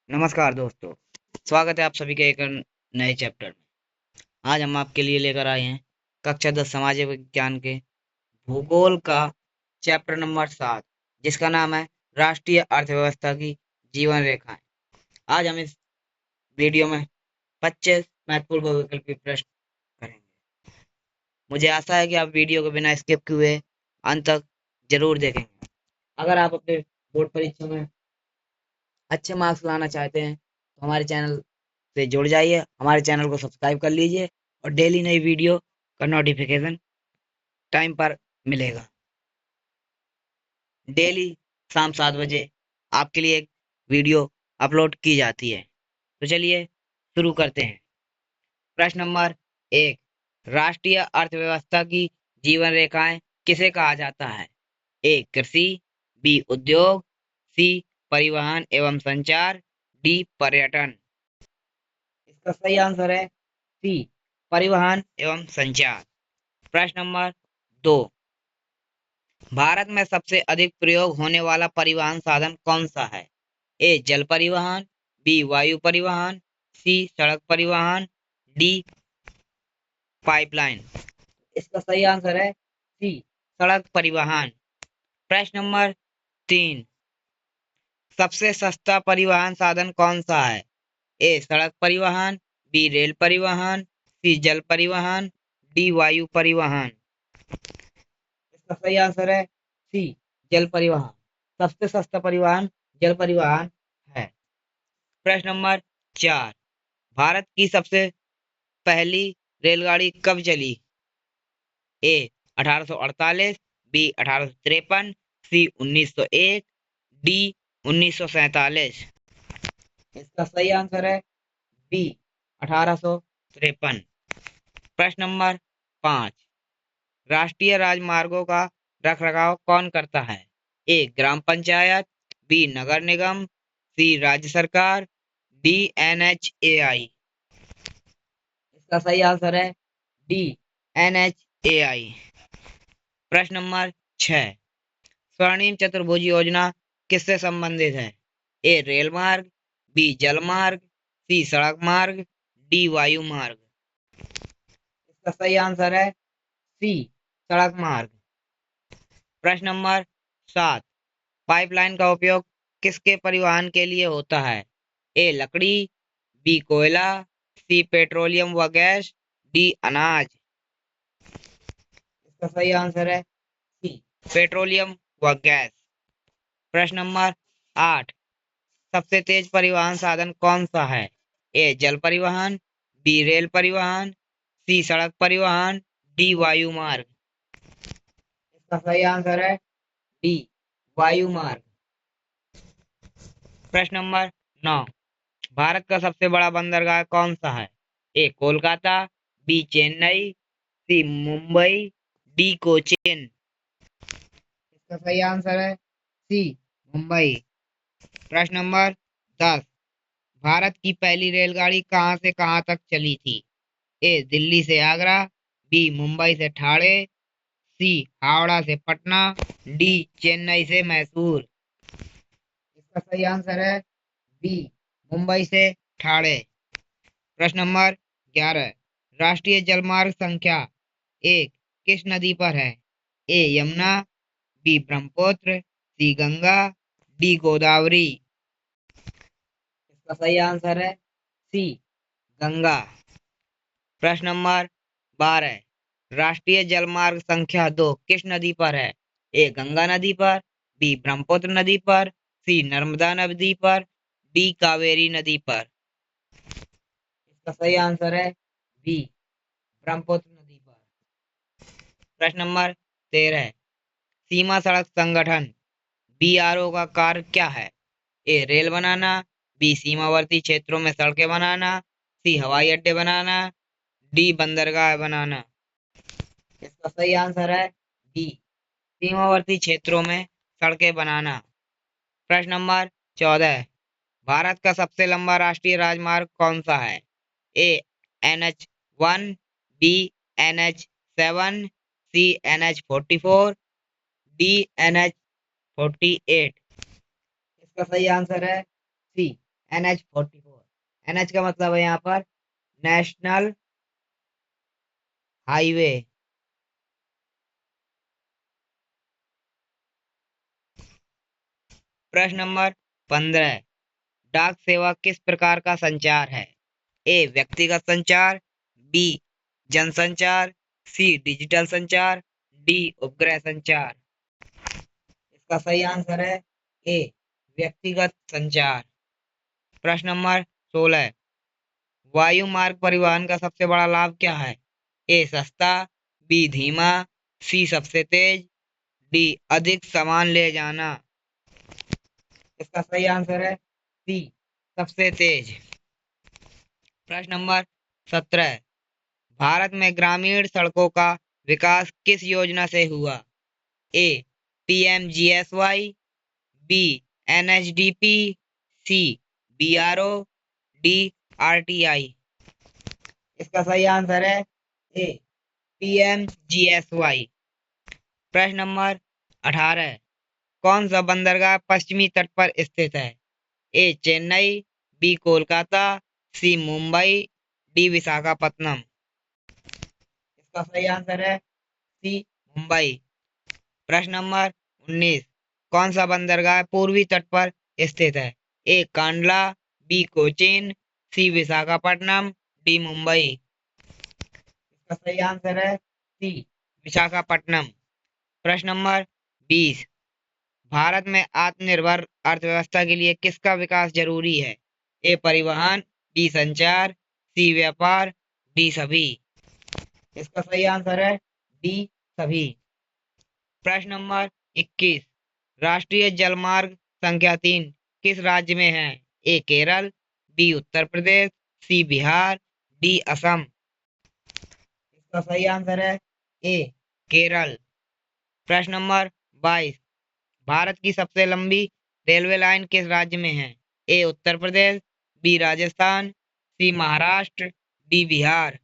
नमस्कार दोस्तों। स्वागत है आप सभी के एक नए चैप्टर में। आज हम आपके लिए लेकर आए हैं कक्षा 10 सामाजिक विज्ञान के भूगोल का चैप्टर नंबर 7, जिसका नाम है राष्ट्रीय अर्थव्यवस्था की जीवन रेखाएं। आज हम इस वीडियो में 25 महत्वपूर्ण बहुविकल्पी प्रश्न करेंगे। मुझे आशा है कि आप वीडियो को बिना स्किप किए अंत तक जरूर देखेंगे। अगर आप अपने बोर्ड परीक्षा में अच्छे मार्क्स लाना चाहते हैं तो हमारे चैनल से जुड़ जाइए, हमारे चैनल को सब्सक्राइब कर लीजिए और डेली नई वीडियो का नोटिफिकेशन टाइम पर मिलेगा। डेली शाम 7 बजे आपके लिए एक वीडियो अपलोड की जाती है। तो चलिए शुरू करते हैं। प्रश्न नंबर 1, राष्ट्रीय अर्थव्यवस्था की जीवन रेखाएं किसे कहा जाता है? ए कृषि, बी उद्योग, सी परिवहन एवं संचार, डी पर्यटन। इसका सही आंसर है सी परिवहन एवं संचार। प्रश्न नंबर 2, भारत में सबसे अधिक प्रयोग होने वाला परिवहन साधन कौन सा है? ए जल परिवहन, बी वायु परिवहन, सी सड़क परिवहन, डी पाइपलाइन। इसका सही आंसर है सी सड़क परिवहन। प्रश्न नंबर 3, सबसे सस्ता परिवहन साधन कौन सा है? ए सड़क परिवहन, बी रेल परिवहन, सी जल परिवहन, डी वायु परिवहन। इसका सही आंसर है सी जल परिवहन। सबसे सस्ता परिवहन जल परिवहन है। प्रश्न नंबर 4, भारत की सबसे पहली रेलगाड़ी कब चली? ए 1848, बी 1853, सी 1901, डी 1947। इसका सही आंसर है बी 1853। प्रश्न नंबर 5, राष्ट्रीय राजमार्गों का रखरखाव कौन करता है? ए ग्राम पंचायत, बी नगर निगम, सी राज्य सरकार, डी NHAI। इसका सही आंसर है डी NHAI। प्रश्न नंबर 6, स्वर्णिम चतुर्भुज योजना किससे संबंधित है? ए रेल मार्ग, बी जल मार्ग, सी सड़क मार्ग, डी वायु मार्ग। इसका सही आंसर है सी सड़क मार्ग। प्रश्न नंबर 7, पाइपलाइन का उपयोग किसके परिवहन के लिए होता है? ए लकड़ी, बी कोयला, सी पेट्रोलियम व गैस, डी अनाज। इसका सही आंसर है सी पेट्रोलियम व गैस। प्रश्न नंबर 8, सबसे तेज परिवहन साधन कौन सा है? ए जल परिवहन, बी रेल परिवहन, सी सड़क परिवहन, डी वायु मार्ग। इसका सही आंसर है डी वायु मार्ग। प्रश्न नंबर 9, भारत का सबसे बड़ा बंदरगाह कौन सा है? ए कोलकाता, बी चेन्नई, सी मुंबई, डी कोचीन। इसका सही आंसर है सी मुंबई। प्रश्न नंबर 10, भारत की पहली रेलगाड़ी कहां से कहां तक चली थी? ए दिल्ली से आगरा, बी मुंबई से ठाणे, सी हावड़ा से पटना, डी चेन्नई से मैसूर। इसका सही आंसर है बी मुंबई से ठाणे। प्रश्न नंबर 11, राष्ट्रीय जलमार्ग संख्या 1 किस नदी पर है? ए यमुना, बी ब्रह्मपुत्र, सी गंगा, डी गोदावरी। इसका सही आंसर है सी गंगा। प्रश्न नंबर 12, राष्ट्रीय जलमार्ग संख्या 2 किस नदी पर है? ए गंगा नदी पर, बी ब्रह्मपुत्र नदी पर, सी नर्मदा नदी पर, डी कावेरी नदी पर। इसका सही आंसर है बी ब्रह्मपुत्र नदी पर। प्रश्न नंबर 13, सीमा सड़क संगठन BRO का कार्य क्या है? ए रेल बनाना, बी सीमावर्ती क्षेत्रों में सड़कें बनाना, सी हवाई अड्डे बनाना, डी बंदरगाह बनाना। इसका सही आंसर है डी सीमावर्ती क्षेत्रों में सड़कें बनाना। प्रश्न नंबर 14, भारत का सबसे लंबा राष्ट्रीय राजमार्ग कौन सा है? ए NH1, बी NH7, सी NH44, डी NH48। इसका सही आंसर है सी NH44। NH का मतलब है यहाँ पर नेशनल हाईवे। प्रश्न नंबर 15, डाक सेवा किस प्रकार का संचार है? ए व्यक्तिगत संचार, बी जनसंचार, सी डिजिटल संचार, डी उपग्रह संचार। इसका सही आंसर है ए व्यक्तिगत संचार। प्रश्न नंबर 16, वायु मार्ग परिवहन का सबसे बड़ा लाभ क्या है? ए सस्ता, बी धीमा, सी सबसे तेज, डी अधिक सामान ले जाना। इसका सही आंसर है सी सबसे तेज। प्रश्न नंबर 17, भारत में ग्रामीण सड़कों का विकास किस योजना से हुआ? ए PMGSY, बी NHDP, सी BRO, डी RTI। इसका सही आंसर है ए PMGSY। प्रश्न नंबर 18, कौन सा बंदरगाह पश्चिमी तट पर स्थित है? ए चेन्नई, बी कोलकाता, सी मुंबई, डी विशाखापत्तनम। इसका सही आंसर है सी मुंबई। प्रश्न नंबर 19, कौन सा बंदरगाह पूर्वी तट पर स्थित है? ए कांडला, बी कोचीन, सी विशाखापट्टनम, डी मुंबई। इसका सही आंसर है सी विशाखापट्टनम। प्रश्न नंबर 20, भारत में आत्मनिर्भर अर्थव्यवस्था के लिए किसका विकास जरूरी है? ए परिवहन, बी संचार, सी व्यापार, डी सभी। इसका सही आंसर है डी सभी। प्रश्न नंबर 21, राष्ट्रीय जलमार्ग संख्या 3 किस राज्य में है? ए केरल, बी उत्तर प्रदेश, सी बिहार, डी असम। इसका सही आंसर है ए केरल। प्रश्न नंबर 22, भारत की सबसे लंबी रेलवे लाइन किस राज्य में है? ए उत्तर प्रदेश, बी राजस्थान, सी महाराष्ट्र, डी बिहार।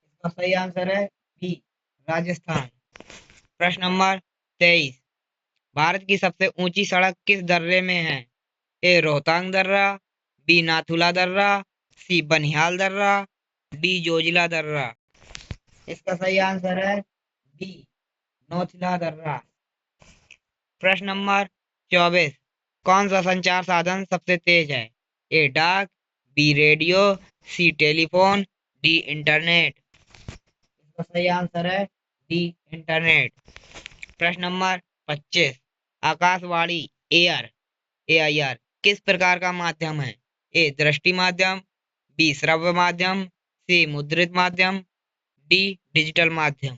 इसका सही आंसर है बी राजस्थान। प्रश्न नंबर 23, भारत की सबसे ऊंची सड़क किस दर्रे में है? ए रोहतांग दर्रा, बी नाथुला दर्रा, सी बनिहाल दर्रा, डी जोजिला दर्रा। इसका सही आंसर है बी नौथिला दर्रा। प्रश्न नंबर 24, कौन सा संचार साधन सबसे तेज है? ए डाक, बी रेडियो, सी टेलीफोन, डी इंटरनेट। इसका सही आंसर है डी इंटरनेट। प्रश्न नंबर 25, आकाशवाणी AIR किस प्रकार का माध्यम है? ए दृष्टि माध्यम, बी श्रव्य माध्यम, सी मुद्रित माध्यम, डी डिजिटल माध्यम।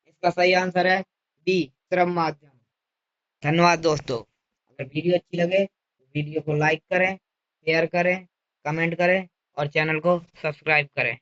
इसका सही आंसर है बी श्रव्य माध्यम। धन्यवाद दोस्तों। अगर वीडियो अच्छी लगे तो वीडियो को लाइक करें, शेयर करें, कमेंट करें और चैनल को सब्सक्राइब करें।